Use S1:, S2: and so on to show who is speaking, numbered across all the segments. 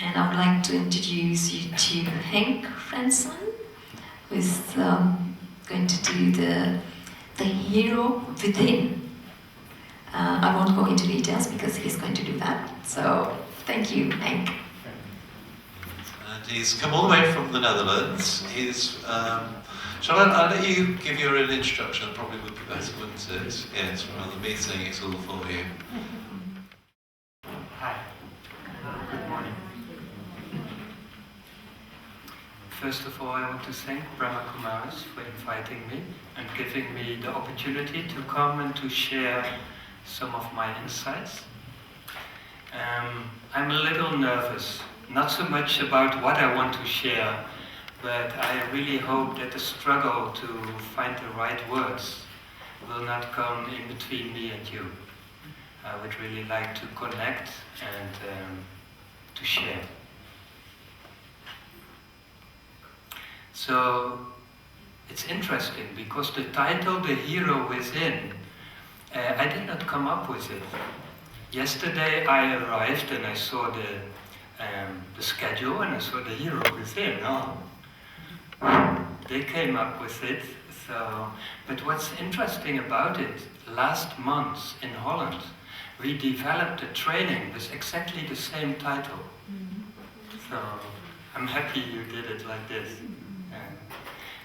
S1: And I would like to introduce you to Henk Fransen, who is going to do the hero within. I won't go into details because he's going to do that. So thank you, Henk.
S2: And he's come all the way from the Netherlands. He's. Shall I'll let you give your own introduction? Probably would be better, wouldn't it? Yes, rather than me saying it's all for you.
S3: Hi. Good morning. First of all, I want to thank Brahma Kumaris for inviting me and giving me the opportunity to come and to share some of my insights. I'm a little nervous, not so much about what I want to share, but I really hope that the struggle to find the right words will not come in between me and you. I would really like to connect and to share. So it's interesting because the title, The Hero Within, I did not come up with it. Yesterday I arrived and I saw the schedule and I saw The Hero Within. Oh, they came up with it. So, but what's interesting about it, last month in Holland, we developed a training with exactly the same title. So I'm happy you did it like this.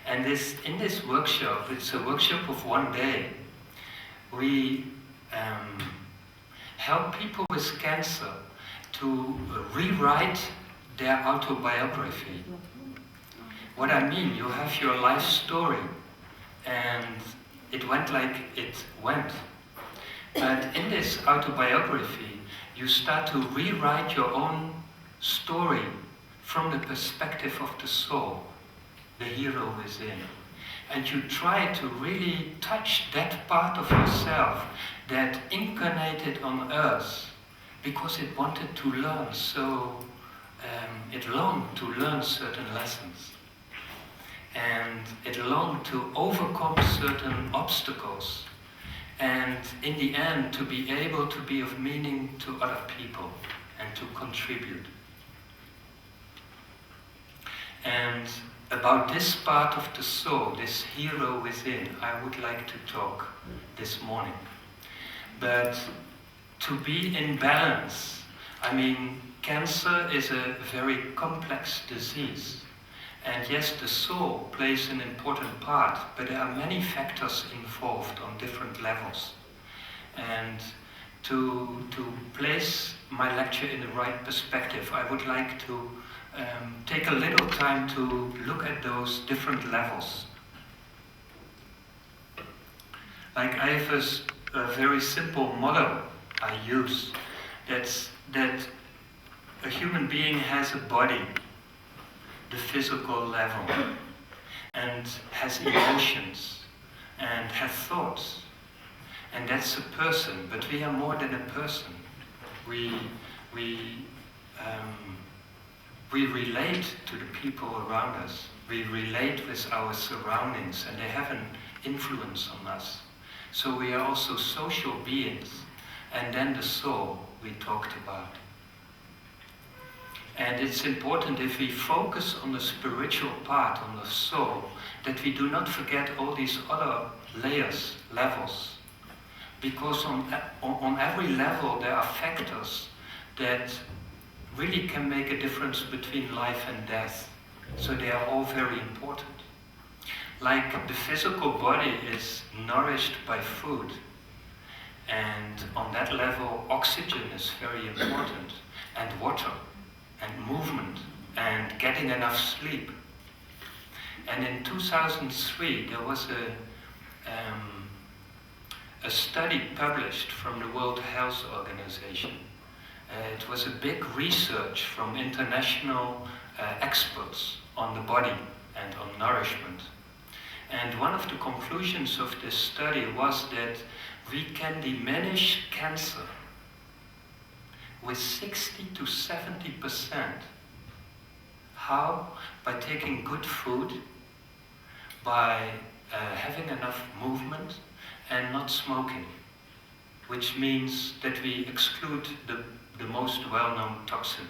S3: And in this workshop, it's a workshop of one day, we help people with cancer to rewrite their autobiography. What I mean, you have your life story, and it went like it went. But in this autobiography, you start to rewrite your own story from the perspective of the soul, the hero within. And you try to really touch that part of yourself that incarnated on earth because it wanted to learn, so it longed to learn certain lessons. And it longed to overcome certain obstacles. And in the end, to be able to be of meaning to other people and to contribute. And about this part of the soul, this hero within, I would like to talk this morning. But to be in balance, I mean, cancer is a very complex disease. And yes, the soul plays an important part, but there are many factors involved on different levels. And to place my lecture in the right perspective, I would like to take a little time to look at those different levels. Like I have a very simple model I use, that a human being has a body, the physical level, and has emotions, and has thoughts. And that's a person, but we are more than a person. We relate to the people around us. We relate with our surroundings, and they have an influence on us. So we are also social beings. And then the soul we talked about. And it's important if we focus on the spiritual part, on the soul, that we do not forget all these other layers, levels. Because on every level there are factors that really can make a difference between life and death. So they are all very important. Like the physical body is nourished by food. And on that level, oxygen is very important, and water, and movement, and getting enough sleep. And in 2003, there was a study published from the World Health Organization. It was a big research from international experts on the body and on nourishment. And one of the conclusions of this study was that we can diminish cancer with 60 to 70%. How? By taking good food, by having enough movement, and not smoking, which means that we exclude the most well-known toxin.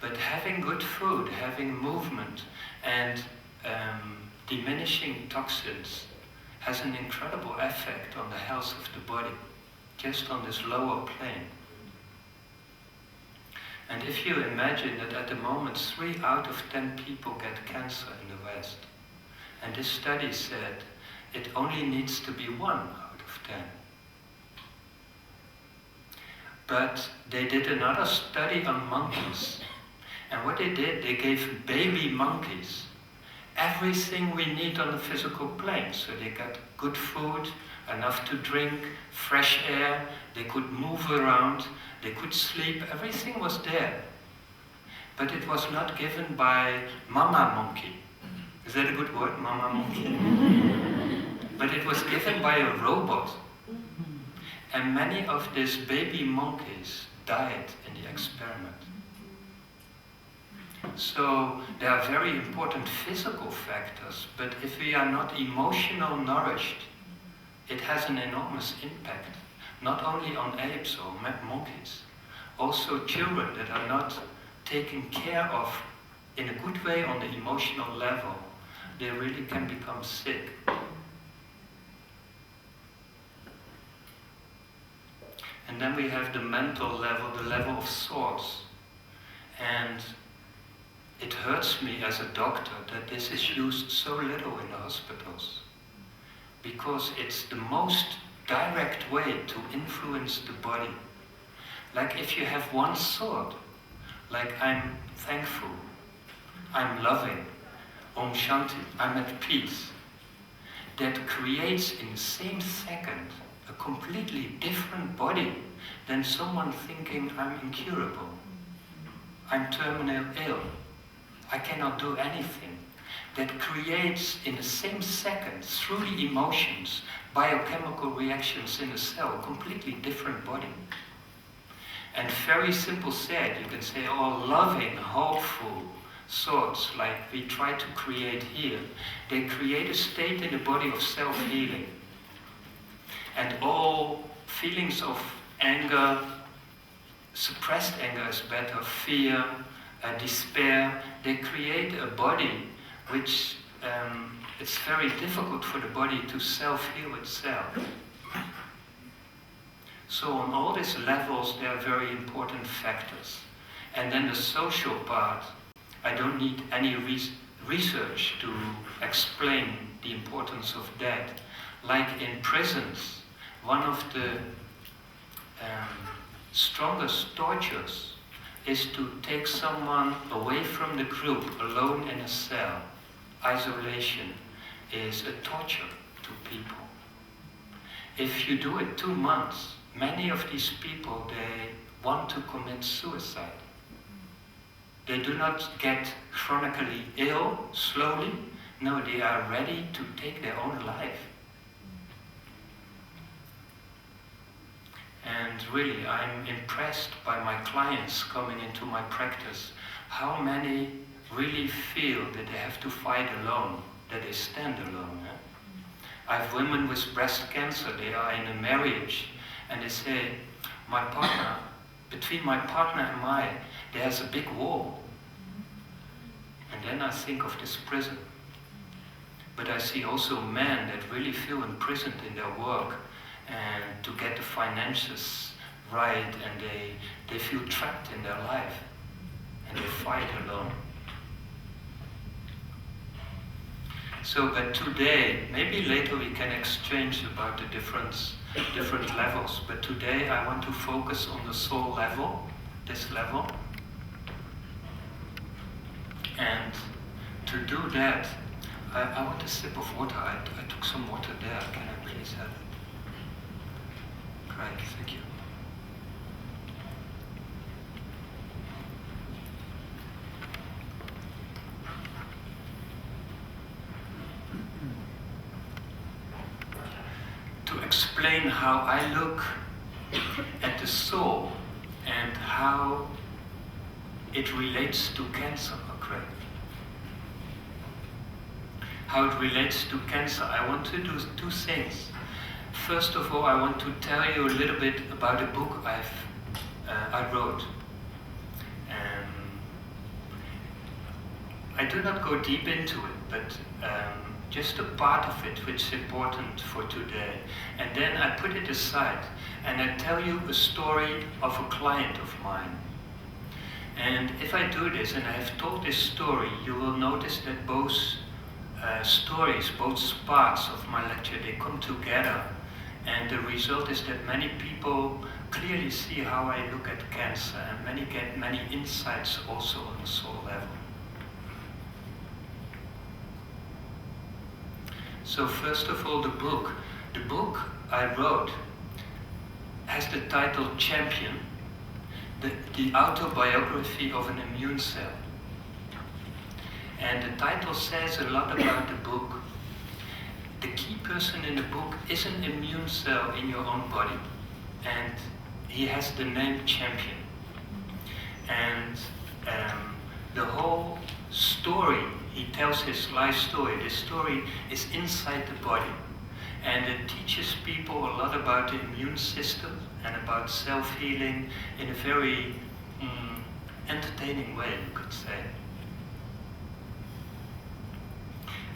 S3: But having good food, having movement, and diminishing toxins has an incredible effect on the health of the body, just on this lower plane. And if you imagine that at the moment 3 out of 10 people get cancer in the West, and this study said it only needs to be 1 out of 10. But they did another study on monkeys. And what they did, they gave baby monkeys everything we need on the physical plane. So they got good food, enough to drink, fresh air, they could move around, they could sleep, everything was there. But it was not given by mama monkey. Is that a good word, mama monkey? But it was given by a robot. And many of these baby monkeys died in the experiment. So there are very important physical factors, but if we are not emotional nourished, it has an enormous impact, not only on apes or monkeys, also children that are not taken care of in a good way on the emotional level, they really can become sick. And then we have the mental level, the level of thoughts. And it hurts me as a doctor that this is used so little in the hospitals, because it's the most direct way to influence the body. Like if you have one thought, like I'm thankful, I'm loving, Om Shanti, I'm at peace, that creates in the same second a completely different body than someone thinking I'm incurable, I'm terminally ill, I cannot do anything. That creates in the same second, through the emotions, biochemical reactions in the cell, a completely different body. And very simple said, you can say, oh, loving, hopeful thoughts, like we try to create here, they create a state in the body of self-healing. And all feelings of anger, suppressed anger is better, fear, despair, they create a body which it's very difficult for the body to self-heal itself. So on all these levels, they are very important factors. And then the social part, I don't need any research to explain the importance of that. Like in prisons, one of the strongest tortures is to take someone away from the group, alone in a cell. Isolation is a torture to people. If you do it 2 months, many of these people, they want to commit suicide. They do not get chronically ill slowly. No, they are ready to take their own life. And really, I'm impressed by my clients coming into my practice, how many really feel that they have to fight alone, that they stand alone. I have women with breast cancer, they are in a marriage, and they say, my partner, between my partner and I, there's a big wall. And then I think of this prison. But I see also men that really feel imprisoned in their work, and to get the finances right, and they feel trapped in their life, and they fight alone. So, but today, maybe later we can exchange about the different levels, but today I want to focus on the soul level, this level. And to do that, I want a sip of water. I took some water there. Can I please have it? Great, thank you. To explain how I look at the soul and how it relates to cancer, okay? How it relates to cancer, I want to do 2 things. First of all, I want to tell you a little bit about a book I wrote. I do not go deep into it, but just a part of it which is important for today. And then I put it aside and I tell you a story of a client of mine. And if I do this and I have told this story, you will notice that both stories, both parts of my lecture, they come together. And the result is that many people clearly see how I look at cancer, and many get many insights also on the soul level. So first of all, the book I wrote has the title Champion, the autobiography of an immune cell. And the title says a lot about the book. The key person in the book is an immune cell in your own body, and he has the name Champion. And the whole story, he tells his life story. This story is inside the body, and it teaches people a lot about the immune system and about self-healing in a very entertaining way, you could say.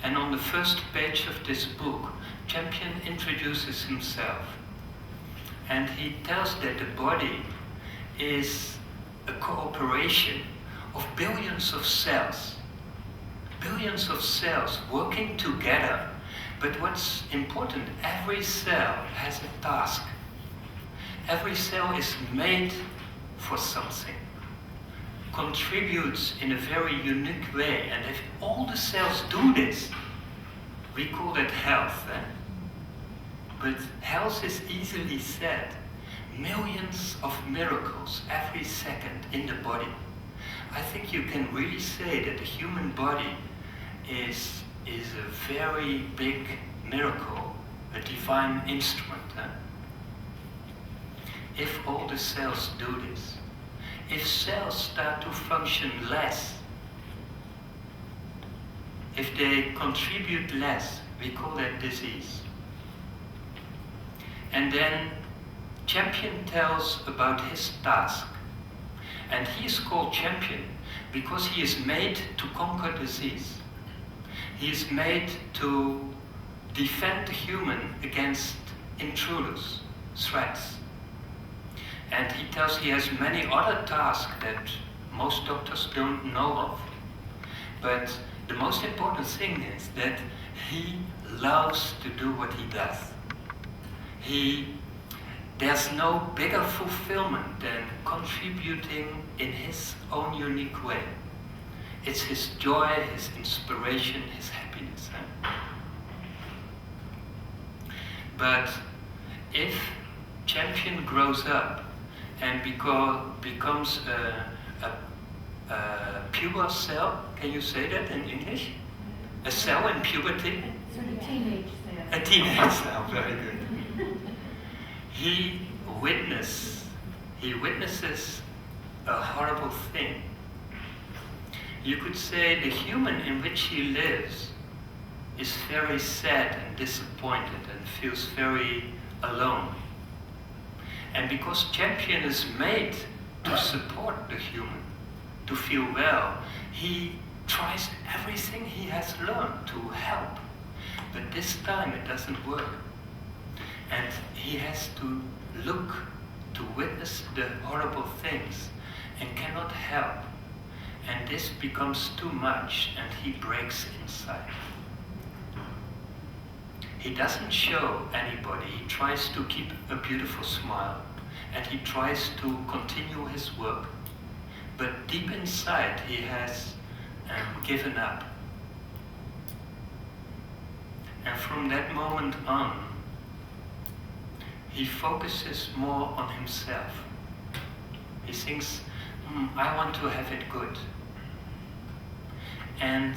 S3: And on the first page of this book, Champion introduces himself. And he tells that the body is a cooperation of billions of cells working together. But what's important, every cell has a task. Every cell is made for something, contributes in a very unique way. And if all the cells do this, we call that health. But health is easily said. Millions of miracles every second in the body. I think you can really say that the human body is a very big miracle, a divine instrument. If all the cells do this, if cells start to function less, if they contribute less, we call that disease. And then Champion tells about his task. And he is called Champion because he is made to conquer disease. He is made to defend the human against intruders, threats. And he tells he has many other tasks that most doctors don't know of. But the most important thing is that he loves to do what he does. There's no bigger fulfillment than contributing in his own unique way. It's his joy, his inspiration, his happiness. But if Champion grows up and becomes a pure cell, can you say that in English? A cell in puberty?
S4: A teenage cell.
S3: A teenage cell, very good. He witnesses a horrible thing. You could say the human in which he lives is very sad and disappointed and feels very alone. And because Champion is made to support the human, to feel well, he tries everything he has learned to help. But this time it doesn't work. And he has to look, to witness the horrible things and cannot help. And this becomes too much and he breaks inside. He doesn't show anybody. He tries to keep a beautiful smile and he tries to continue his work. But deep inside he has given up. And from that moment on, he focuses more on himself. He thinks, I want to have it good. And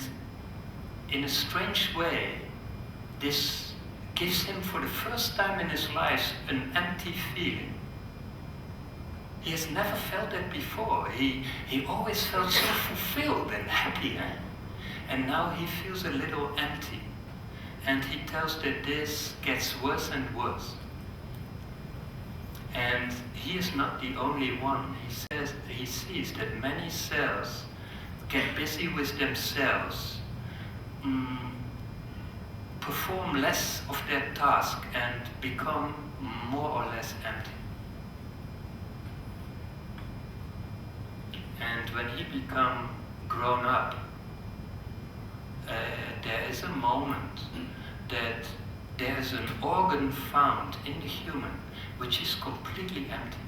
S3: in a strange way, this gives him for the first time in his life an empty feeling. He has never felt that before. He always felt so fulfilled and happy. And now he feels a little empty. And he tells that this gets worse and worse. And he is not the only one. He sees that many cells get busy with themselves, perform less of their task and become more or less empty. And when he become grown up, there is a moment that there is an organ found in the human which is completely empty.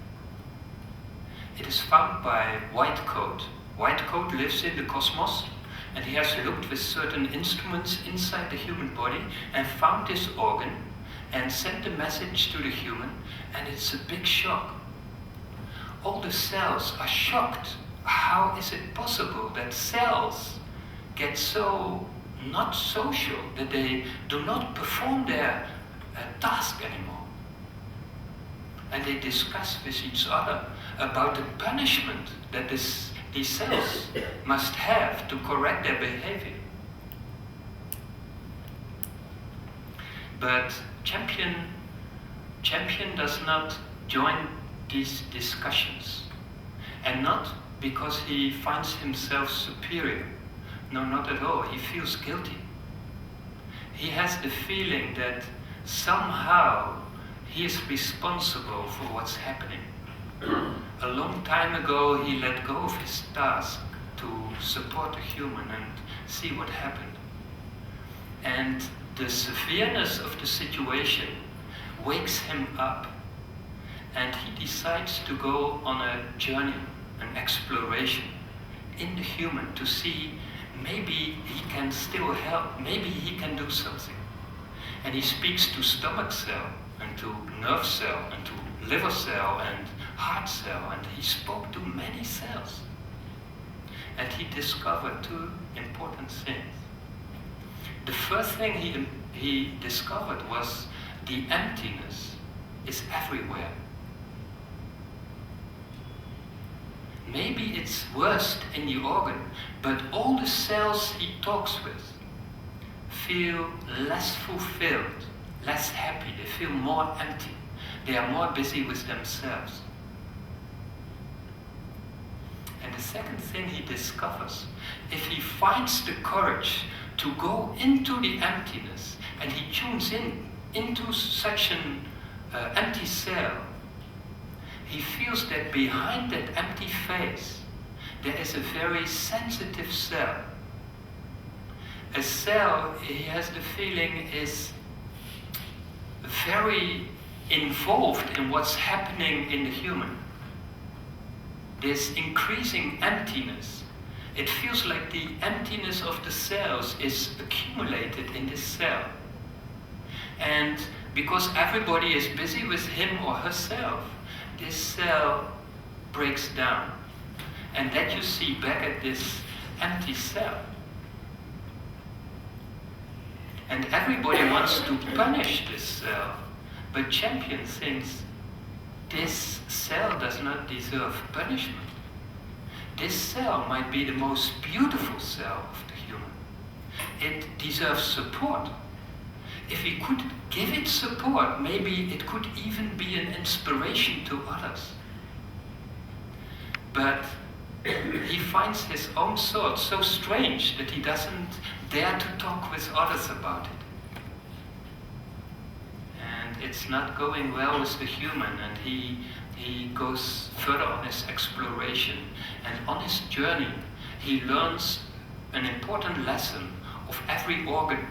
S3: It is found by White Coat. White Coat lives in the cosmos, and he has looked with certain instruments inside the human body and found this organ and sent the message to the human, and it's a big shock. All the cells are shocked. How is it possible that cells get so not social that they do not perform their task anymore? And they discuss with each other about the punishment that these cells must have to correct their behavior. But Champion does not join these discussions, and not because he finds himself superior. No, not at all. He feels guilty. He has the feeling that somehow he is responsible for what's happening. A long time ago, he let go of his task to support a human and see what happened. And the severeness of the situation wakes him up, and he decides to go on a journey, an exploration in the human to see maybe he can still help, maybe he can do something. And he speaks to stomach cell and to nerve cell and to liver cell and heart cell, and he spoke to many cells. And he discovered two important things. The first thing he discovered was the emptiness is everywhere. Maybe it's worst in the organ, but all the cells he talks with feel less fulfilled, less happy, they feel more empty. They are more busy with themselves. And the second thing he discovers, if he finds the courage to go into the emptiness and he tunes into such an empty cell, he feels that behind that empty face there is a very sensitive cell. A cell, he has the feeling, is very involved in what's happening in the human. This increasing emptiness, it feels like the emptiness of the cells is accumulated in this cell. And because everybody is busy with him or herself, this cell breaks down. And that you see back at this empty cell. And everybody wants to punish this cell, but Champion thinks this cell does not deserve punishment. This cell might be the most beautiful cell of the human. It deserves support. If we could give it support, maybe it could even be an inspiration to others. But he finds his own thoughts so strange that he doesn't dare to talk with others about it. And it's not going well with the human, and he goes further on his exploration. And on his journey, he learns an important lesson of every organ.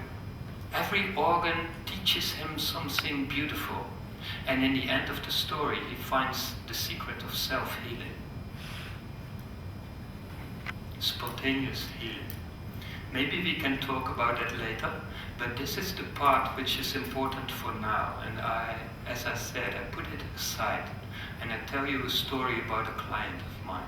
S3: Every organ teaches him something beautiful. And in the end of the story, he finds the secret of self-healing. Spontaneous healing. Maybe we can talk about that later, but this is the part which is important for now. And as I said, I put it aside, and I tell you a story about a client of mine.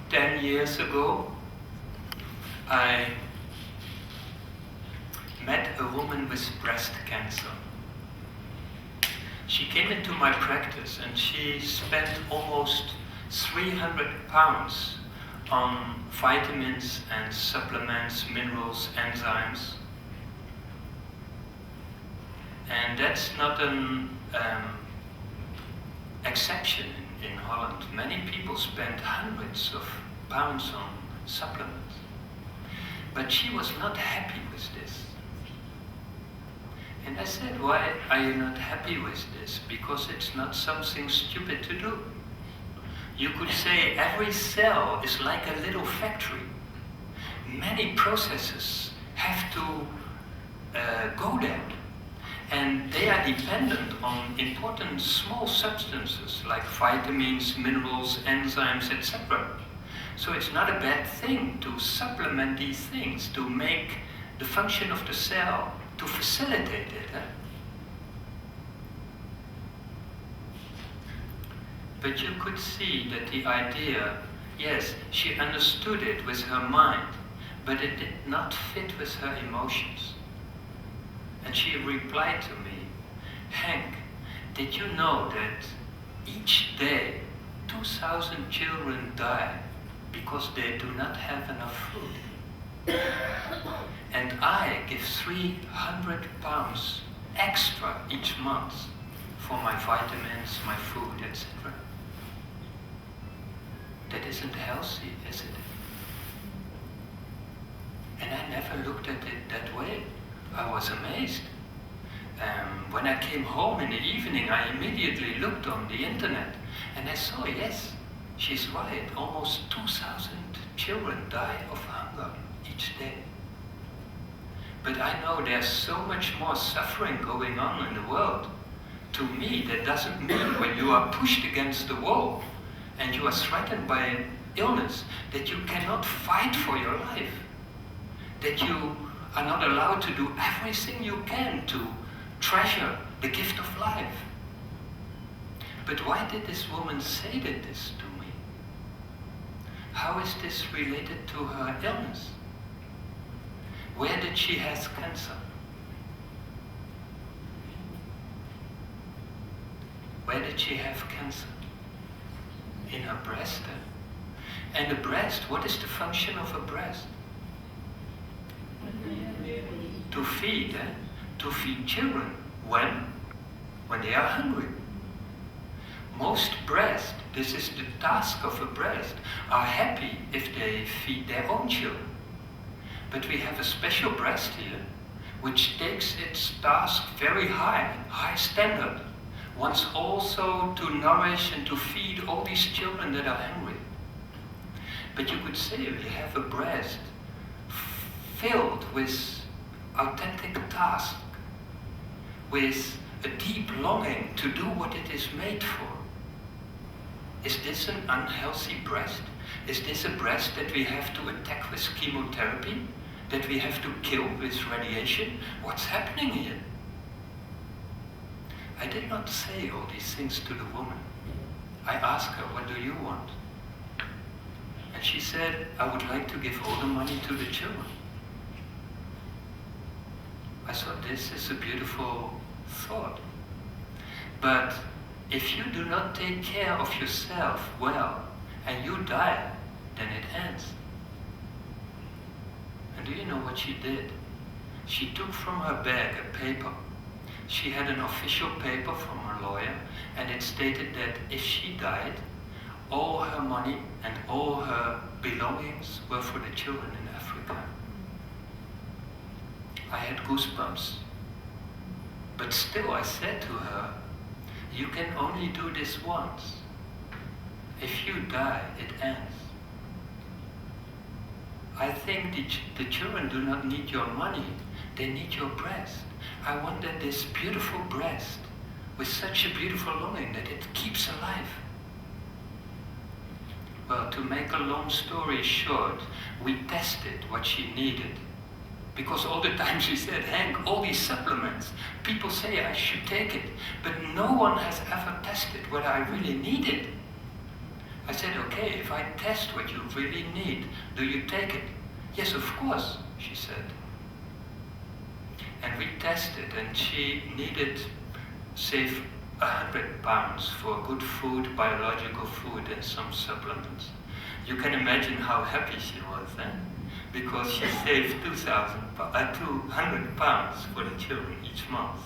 S3: 10 years ago, I met a woman with breast cancer. She came into my practice and she spent almost 300 pounds on vitamins and supplements, minerals, enzymes. And that's not an exception in Holland. Many people spend hundreds of pounds on supplements. But she was not happy with this. And I said, why are you not happy with this? Because it's not something stupid to do. You could say every cell is like a little factory. Many processes have to go there. And they are dependent on important small substances like vitamins, minerals, enzymes, etc. So it's not a bad thing to supplement these things, to make the function of the cell, to facilitate it. But you could see that the idea, yes, she understood it with her mind, but it did not fit with her emotions. And she replied to me, Henk, did you know that each day 2,000 children die because they do not have enough food? And I give 300 pounds extra each month for my vitamins, my food, etc. That isn't healthy, is it? And I never looked at it that way. I was amazed. When I came home in the evening, I immediately looked on the internet and I saw, yes, she's right, almost 2,000 children die of hunger each day. But I know there's so much more suffering going on in the world. To me, that doesn't mean when you are pushed against the wall and you are threatened by an illness that you cannot fight for your life, that you are not allowed to do everything you can to treasure the gift of life. But why did this woman say this to me? How is this related to her illness? Where did she have cancer? Where did she have cancer? In her breast. And the breast, what is the function of a breast? To feed, to feed children. When? When they are hungry. Most breasts, this is the task of a breast, are happy if they feed their own children. But we have a special breast here, which takes its task very high standard, wants also to nourish and to feed all these children that are hungry. But you could say we have a breast filled with authentic task, with a deep longing to do what it is made for. Is this an unhealthy breast? Is this a breast that we have to attack with chemotherapy? That we have to kill with radiation? What's happening here? I did not say all these things to the woman. I asked her, what do you want? And she said, I would like to give all the money to the children. I thought, this is a beautiful thought. But if you do not take care of yourself well, and you die, then it ends. And do you know what she did? She took from her bag a paper. She had an official paper from her lawyer, and it stated that if she died, all her money and all her belongings were for the children in Africa. I had goosebumps. But still I said to her, you can only do this once. If you die, it ends. I think the children do not need your money, they need your breast. I want that this beautiful breast, with such a beautiful longing, that it keeps alive. Well, to make a long story short, we tested what she needed. Because all the time she said, Henk, all these supplements, people say I should take it, but no one has ever tested what I really needed. I said, okay, if I test what you really need, do you take it? Yes, of course, she said. And we tested, and she needed, save 100 pounds for good food, biological food, and some supplements. You can imagine how happy she was then, because she saved 200 pounds for the children each month.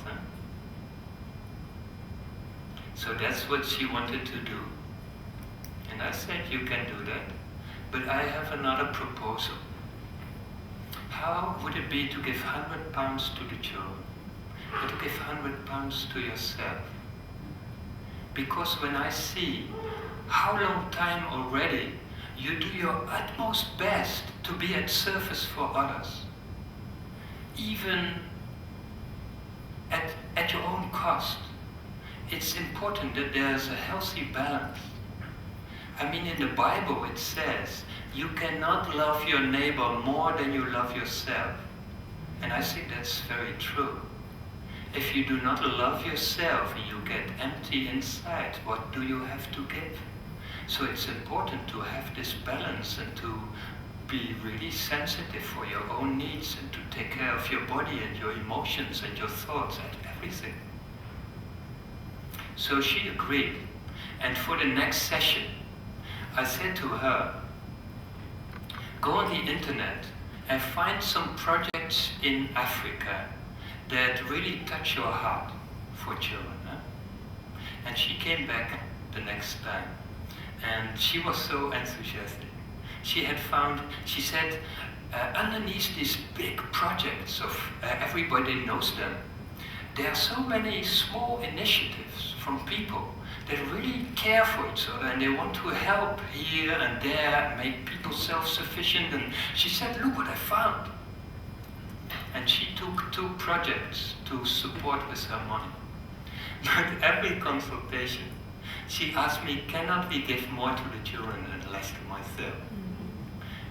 S3: So that's what she wanted to do. And I said, you can do that, but I have another proposal. How would it be to give £100 to the children, or to give £100 to yourself? Because when I see how long time already you do your utmost best to be at service for others, even at your own cost, it's important that there's a healthy balance. I mean, in the Bible it says, you cannot love your neighbor more than you love yourself. And I think that's very true. If you do not love yourself and you get empty inside, what do you have to give? So it's important to have this balance and to be really sensitive for your own needs and to take care of your body and your emotions and your thoughts and everything. So she agreed. And for the next session, I said to her, go on the internet and find some projects in Africa that really touch your heart for children. Huh? And she came back the next time, and she was so enthusiastic. She had found, she said, underneath these big projects of everybody knows them, there are so many small initiatives from people that really care for each other and they want to help here and there, make people self-sufficient. And she said, look what I found. And she took 2 projects to support with her money. But every consultation, she asked me, cannot we give more to the children and less to myself?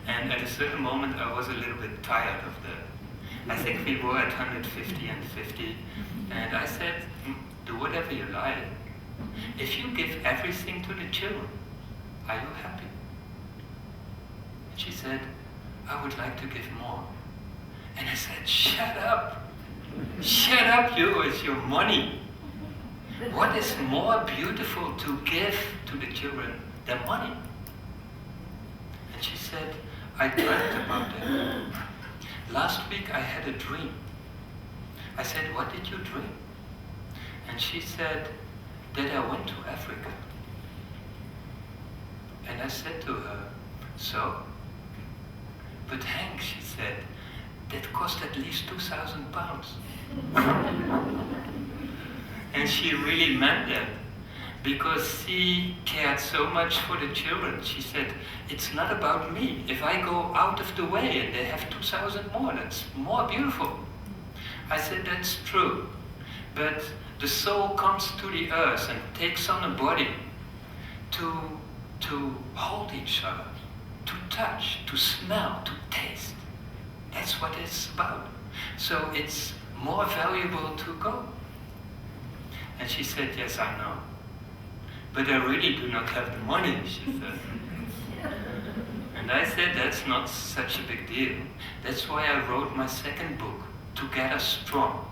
S3: And at a certain moment, I was a little bit tired of that. I think we were at 150 and 50. And I said, do whatever you like. If you give everything to the children, are you happy? And she said, I would like to give more. And I said, shut up. Shut up, you, it's your money. What is more beautiful to give to the children than money? And she said, I dreamt about that. Last week I had a dream. I said, what did you dream? And she said, that I went to Africa. And I said to her, so? But Henk, she said, that cost at least £2,000. And she really meant that, because she cared so much for the children. She said, it's not about me. If I go out of the way and they have 2,000 more, that's more beautiful. I said, that's true. But the soul comes to the earth and takes on a body to hold each other, to touch, to smell, to taste. That's what it's about. So it's more valuable to go. And she said, yes, I know. But I really do not have the money, she said. And I said, that's not such a big deal. That's why I wrote my second book, Together Strong.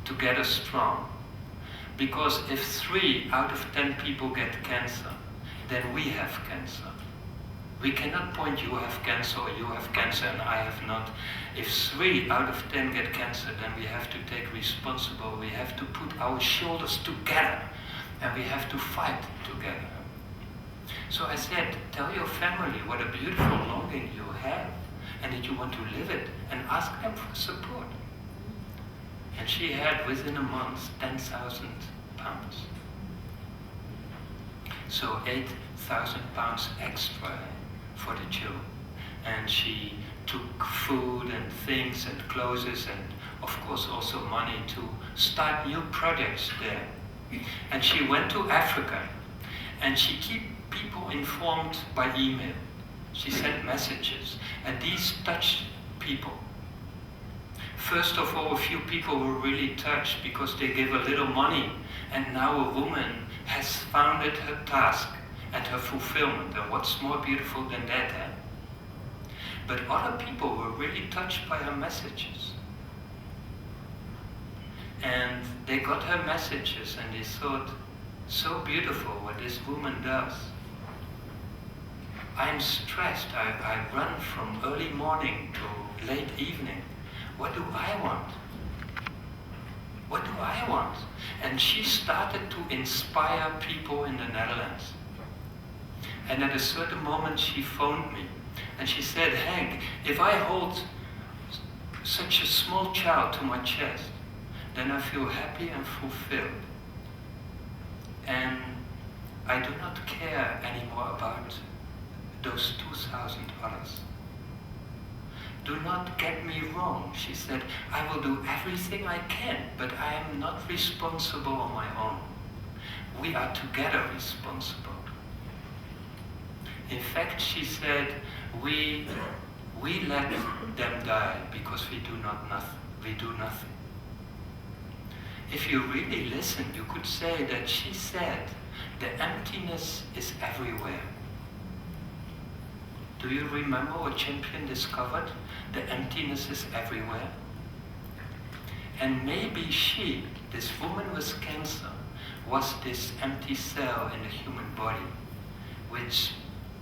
S3: Together Strong. Because if 3 out of 10 people get cancer, then we have cancer. We cannot point, you have cancer or you have cancer and I have not. If 3 out of 10 get cancer, then we have to take responsible. We have to put our shoulders together and we have to fight together. So I said, tell your family what a beautiful longing you have and that you want to live it, and ask them for support. And she had, within a month, £10,000. So £8,000 extra for the children. And she took food and things and clothes and of course also money to start new projects there. And she went to Africa and she kept people informed by email. She sent messages and these touched people. First of all, a few people were really touched because they gave a little money, and now a woman has founded her task and her fulfillment. And what's more beautiful than that? Eh? But other people were really touched by her messages. And they got her messages and they thought, so beautiful what this woman does. I'm stressed, I run from early morning to late evening. What do I want? What do I want? And she started to inspire people in the Netherlands. And at a certain moment she phoned me and she said, Henk, if I hold such a small child to my chest, then I feel happy and fulfilled. And I do not care anymore about those 2,000 others. Do not get me wrong, she said, I will do everything I can, but I am not responsible on my own. We are together responsible. In fact, she said, we let them die because we do nothing. If you really listen, you could say that she said, the emptiness is everywhere. Do you remember what Champion discovered? The emptiness is everywhere. And maybe she, this woman with cancer, was this empty cell in the human body, which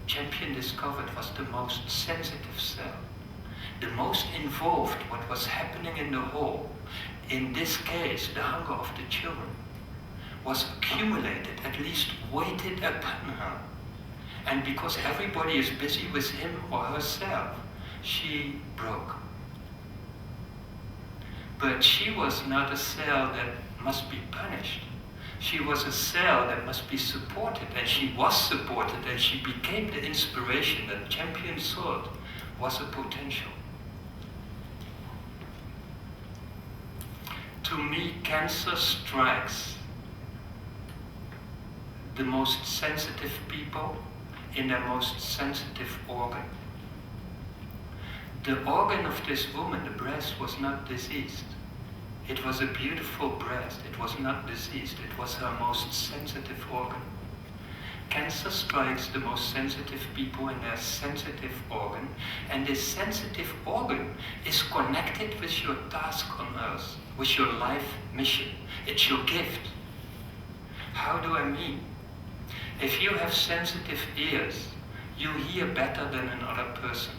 S3: Champion discovered was the most sensitive cell, the most involved what was happening in the whole. In this case, the hunger of the children was accumulated, at least weighted upon her. And because everybody is busy with him or herself, she broke. But she was not a cell that must be punished. She was a cell that must be supported, and she was supported, and she became the inspiration that Champion thought was a potential. To me, cancer strikes the most sensitive people in their most sensitive organ. The organ of this woman, the breast, was not diseased. It was a beautiful breast. It was not diseased. It was her most sensitive organ. Cancer strikes the most sensitive people in their sensitive organ, and this sensitive organ is connected with your task on earth, with your life mission. It's your gift. How do I mean? If you have sensitive ears, you hear better than another person.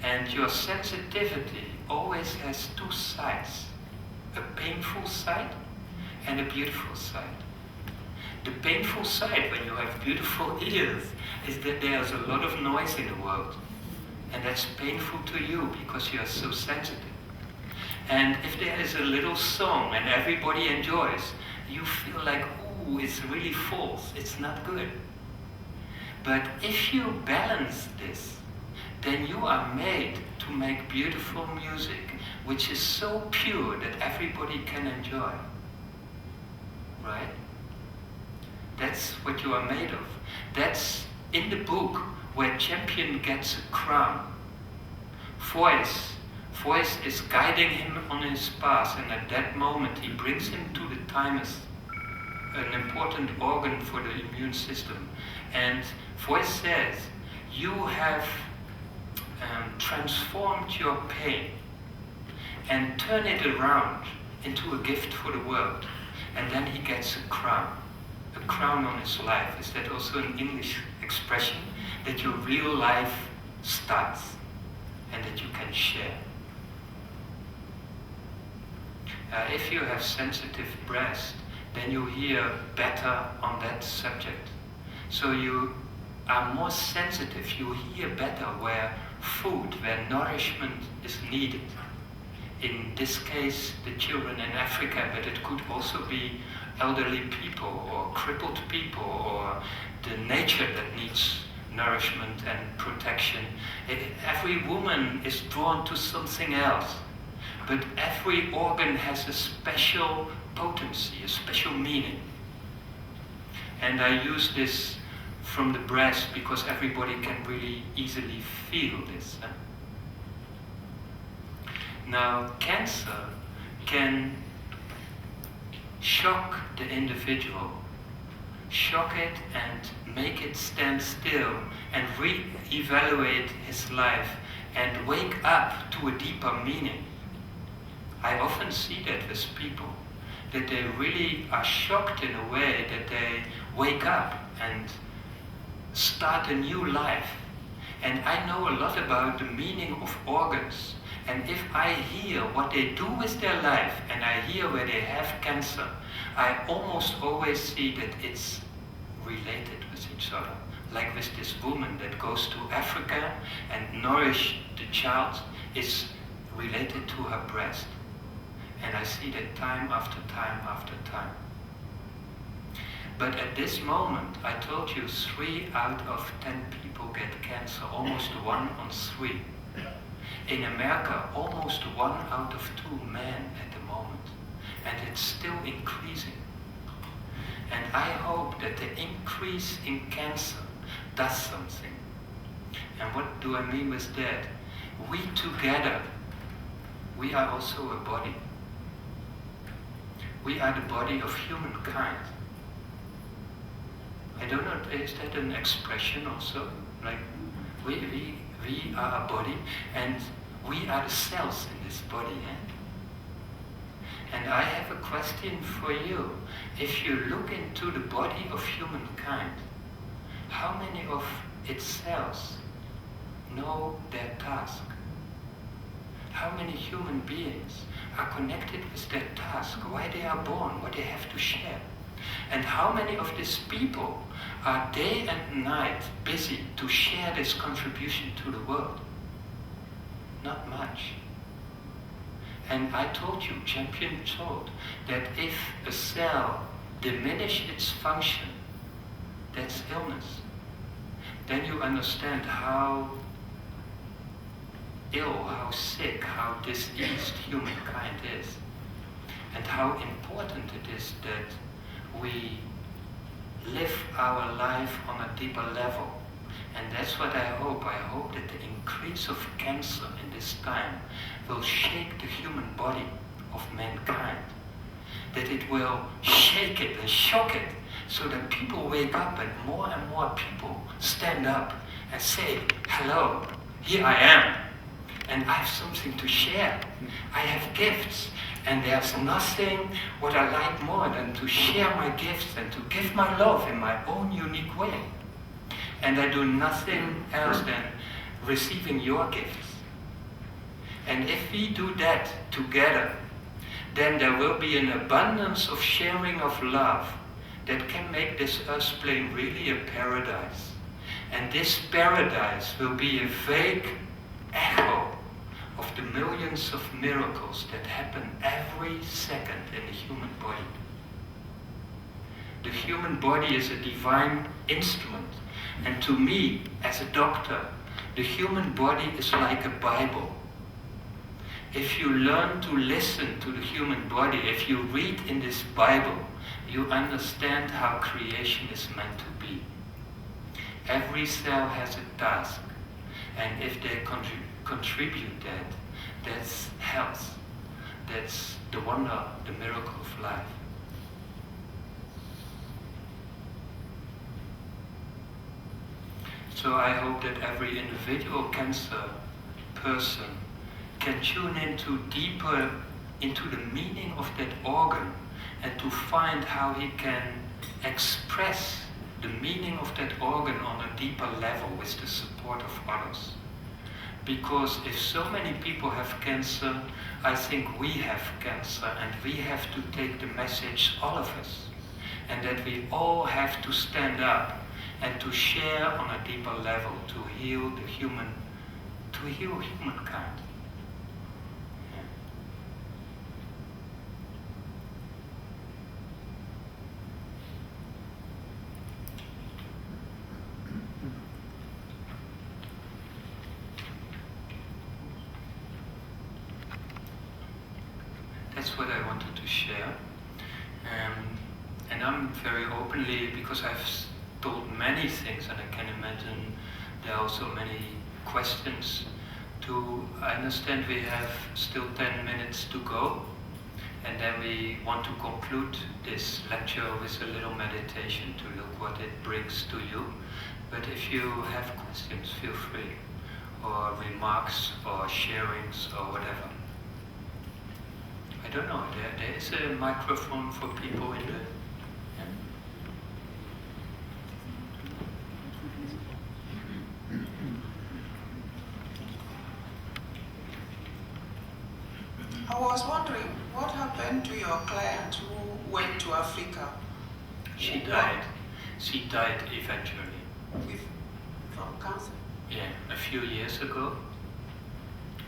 S3: And your sensitivity always has two sides, a painful side and a beautiful side. The painful side, when you have beautiful ears, is that there's a lot of noise in the world. And that's painful to you because you are so sensitive. And if there is a little song and everybody enjoys, you feel like, ooh, it's really false, it's not good. But if you balance this, then you are made to make beautiful music, which is so pure that everybody can enjoy. Right? That's what you are made of. That's in the book where Champion gets a crown. Voice is guiding him on his path, and at that moment he brings him to the thymus, an important organ for the immune system. And Voice says, you have transformed your pain and turn it around into a gift for the world. And then he gets a crown on his life. Is that also an English expression? That your real life starts and that you can share. If you have sensitive breast, then you hear better on that subject. So you are more sensitive, you hear better where food, where nourishment is needed. In this case, the children in Africa, but it could also be elderly people or crippled people or the nature that needs nourishment and protection. Every woman is drawn to something else, but every organ has a special potency, a special meaning. And I use this from the breast because everybody can really easily feel this. Now, cancer can shock the individual, shock it and make it stand still and re-evaluate his life and wake up to a deeper meaning. I often see that with people, that they really are shocked in a way that they wake up and start a new life. And I know a lot about the meaning of organs. And if I hear what they do with their life, and I hear where they have cancer, I almost always see that it's related with each other. Like with this woman that goes to Africa and nourish the child is related to her breast. And I see that time after time after time. But at this moment, I told you 3 out of 10 people get cancer, almost 1 on 3. In America, almost 1 out of 2 men at the moment. And it's still increasing. And I hope that the increase in cancer does something. And what do I mean with that? We together, we are also a body. We are the body of humankind. I don't know, is that an expression also? Like, we are a body, and we are the cells in this body. And I have a question for you. If you look into the body of humankind, how many of its cells know their task? How many human beings are connected with their task, why they are born, what they have to share? And how many of these people are day and night busy to share this contribution to the world? Not much. And I told you, Champion told, that if a cell diminishes its function, that's illness. Then you understand how ill, how sick, how diseased humankind is. And how important it is that we live our life on a deeper level. And that's what I hope. I hope that the increase of cancer in this time will shake the human body of mankind. That it will shake it and shock it, so that people wake up and more people stand up and say, hello, here I am, and I have something to share. I have gifts, and there's nothing what I like more than to share my gifts and to give my love in my own unique way. And I do nothing else than receiving your gifts. And if we do that together, then there will be an abundance of sharing of love that can make this earth plane really a paradise. And this paradise will be a vague echo of the millions of miracles that happen every second in the human body. The human body is a divine instrument. And to me, as a doctor, the human body is like a Bible. If you learn to listen to the human body, if you read in this Bible, you understand how creation is meant to be. Every cell has a task, and if they contribute that, that's health. That's the wonder, the miracle of life. So I hope that every individual cancer person can tune into deeper into the meaning of that organ and to find how he can express the meaning of that organ on a deeper level with the support of others. Because if so many people have cancer, I think we have cancer, and we have to take the message, all of us, and that we all have to stand up and to share on a deeper level to heal humankind. That's what I wanted to share. And I'm very openly, because I've told many things, and I can imagine there are also many questions. I understand we have still 10 minutes to go, and then we want to conclude this lecture with a little meditation to look what it brings to you. But if you have questions, feel free, or remarks, or sharings, or whatever. I don't know, there is a microphone for people in the...
S4: was wondering, what happened to your client who went to Africa?
S3: She died. She died eventually.
S4: From cancer?
S3: Yeah, a few years ago.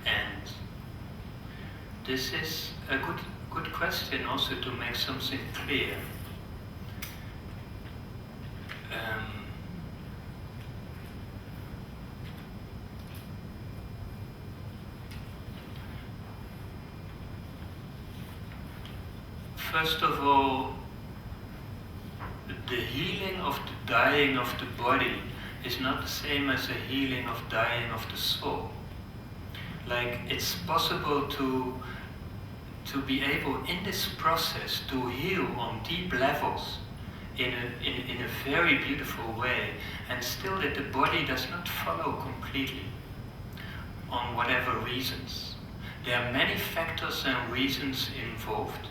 S3: And this is a good question also to make something clear. First of all, the healing of the dying of the body is not the same as the healing of dying of the soul. Like, it's possible to be able in this process to heal on deep levels in a very beautiful way, and still that the body does not follow completely on whatever reasons. There are many factors and reasons involved,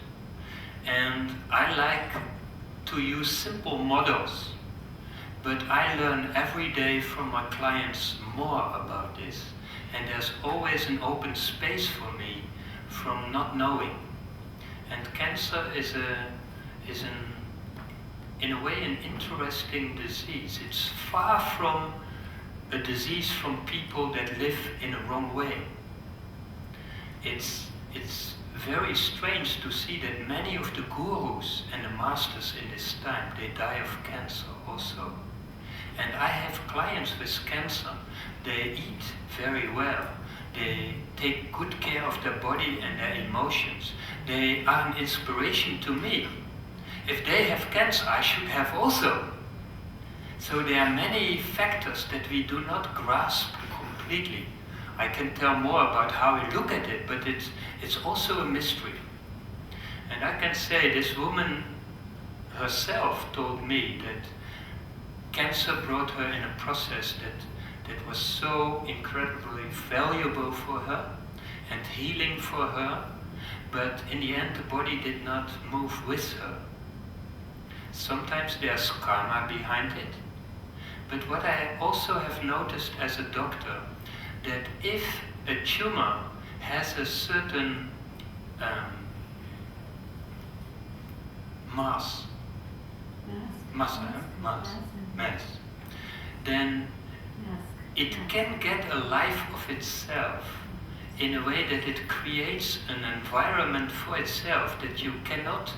S3: and I like to use simple models, but I learn every day from my clients more about this, and there's always an open space for me from not knowing. And cancer is in a way an interesting disease. It's far from a disease from people that live in a wrong way. It's very strange to see that many of the gurus and the masters in this time, they die of cancer also. And I have clients with cancer. They eat very well. They take good care of their body and their emotions. They are an inspiration to me. If they have cancer, I should have also. So there are many factors that we do not grasp completely. I can tell more about how we look at it, but it's also a mystery. And I can say this woman herself told me that cancer brought her in a process that was so incredibly valuable for her and healing for her, but in the end the body did not move with her. Sometimes there's karma behind it, but what I also have noticed as a doctor, that if a tumor has a certain mass, then it can get a life of itself in a way that it creates an environment for itself that you cannot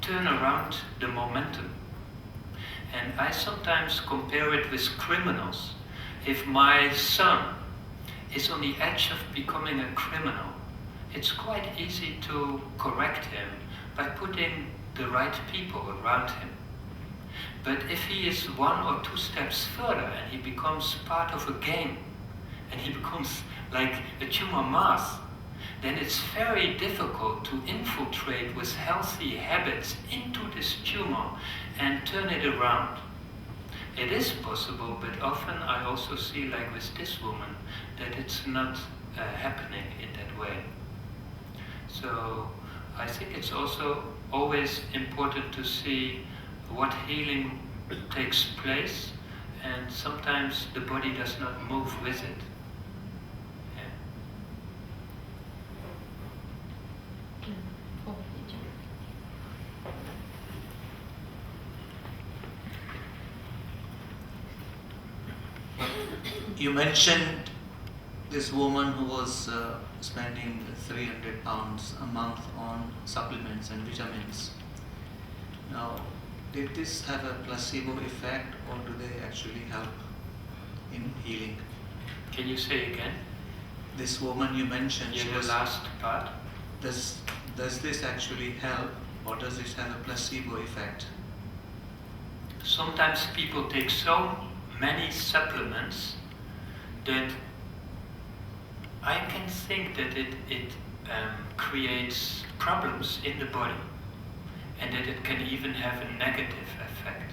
S3: turn around the momentum. And I sometimes compare it with criminals. If my son is on the edge of becoming a criminal, it's quite easy to correct him by putting the right people around him. But if he is 1 or 2 steps further and he becomes part of a gang, and he becomes like a tumor mass, then it's very difficult to infiltrate with healthy habits into this tumor and turn it around. It is possible, but often I also see, like with this woman, that it's not happening in that way. So I think it's also always important to see what healing takes place, and sometimes the body does not move with it. Yeah.
S5: You mentioned this woman who was spending £300 a month on supplements and vitamins. Now, did this have a placebo effect, or do they actually help in healing?
S3: Can you say again?
S5: This woman you mentioned,
S3: In the last part?
S5: does this actually help, or does it have a placebo effect?
S3: Sometimes people take so many supplements that I can think that it creates problems in the body, and that it can even have a negative effect.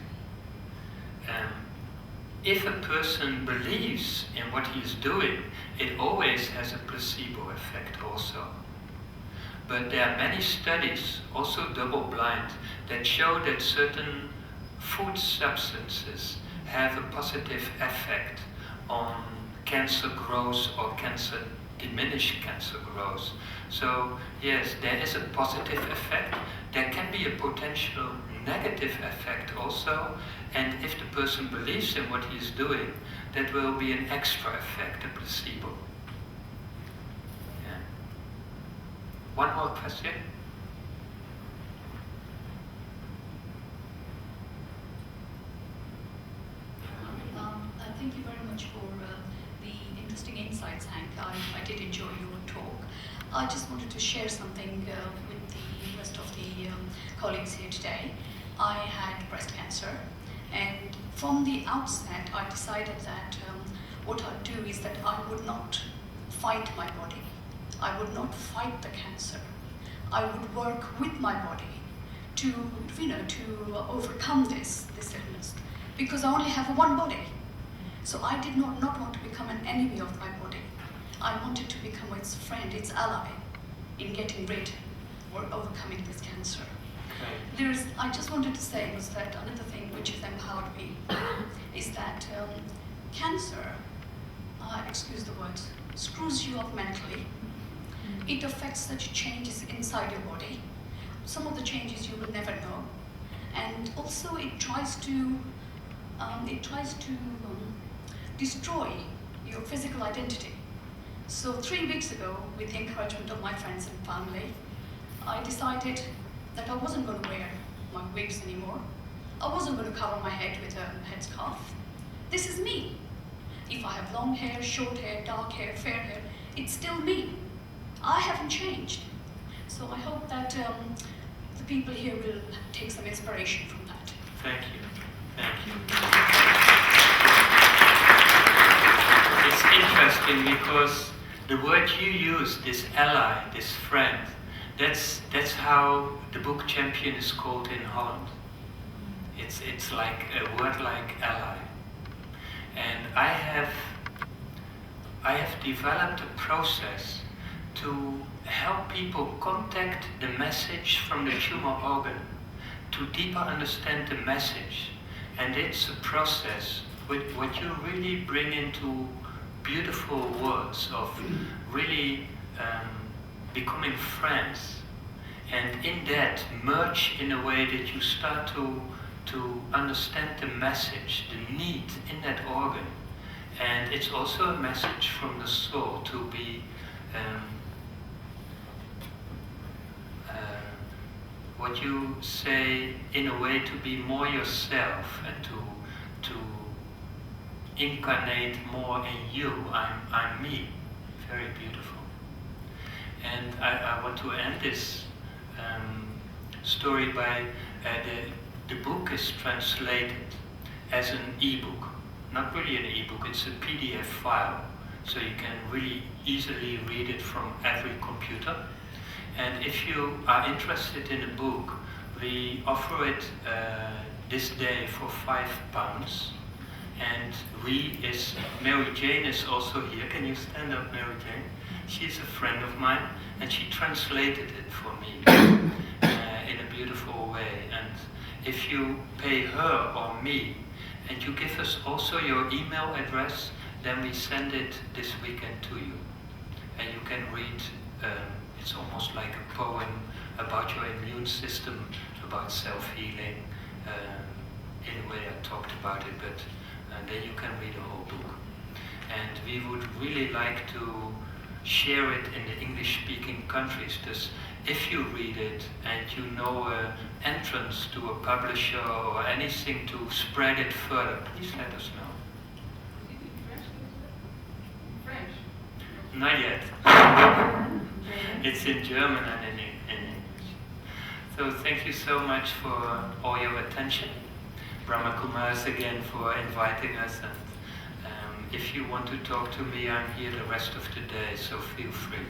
S3: If a person believes in what he is doing, it always has a placebo effect also. But there are many studies, also double-blind, that show that certain food substances have a positive effect on cancer growth or cancer diminish cancer growth. So yes, there is a positive effect. There can be a potential negative effect also, and if the person believes in what he is doing, that will be an extra effect, a placebo. Yeah. One more question?
S6: Thank you very much for the interesting insights, Henk. I did enjoy your talk. I just wanted to share something with the rest of the colleagues here today. I had breast cancer, and from the outset I decided that what I'd do is that I would not fight my body. I would not fight the cancer. I would work with my body to overcome this illness, because I only have one body. So I did not want to become an enemy of my body. I wanted to become its friend, its ally, in getting rid or overcoming this cancer. I just wanted to say was that another thing which has empowered me is that cancer, excuse the words, screws you up mentally. It affects such changes inside your body. Some of the changes you will never know. And also it tries to destroy your physical identity. So 3 weeks ago, with the encouragement of my friends and family, I decided that I wasn't going to wear my wigs anymore. I wasn't going to cover my head with a headscarf. This is me. If I have long hair, short hair, dark hair, fair hair, it's still me. I haven't changed. So I hope that the people here will take some inspiration from that.
S3: Thank you. Thank you. It's interesting because the word you use, this ally, this friend, that's how the book Champion is called in Holland. It's like a word like ally. And I have developed a process to help people contact the message from the tumor organ, to deeper understand the message. And it's a process with what you really bring into beautiful words of really becoming friends, and in that merge in a way that you start to understand the message, the need in that organ. And it's also a message from the soul to be what you say in a way, to be more yourself and to incarnate more in you. I'm me. Very beautiful. And I want to end this story by the book is translated as an e-book. Not really an e-book, it's a PDF file. So you can really easily read it from every computer. And if you are interested in a book, we offer it this day for £5. And Mary Jane is also here. Can you stand up, Mary Jane? She's a friend of mine, and she translated it for me in a beautiful way. And if you pay her or me, and you give us also your email address, then we send it this weekend to you. And you can read, it's almost like a poem about your immune system, about self-healing. In a way I talked about it, but then you can read the whole book. And we would really like to share it in the English-speaking countries. Because if you read it and you know an entrance to a publisher or anything to spread it further, please let us know.
S4: French?
S3: Not yet. It's in German and in English. So thank you so much for all your attention. Brahma Kumaris again for inviting us, and if you want to talk to me, I'm here the rest of the day, so feel free.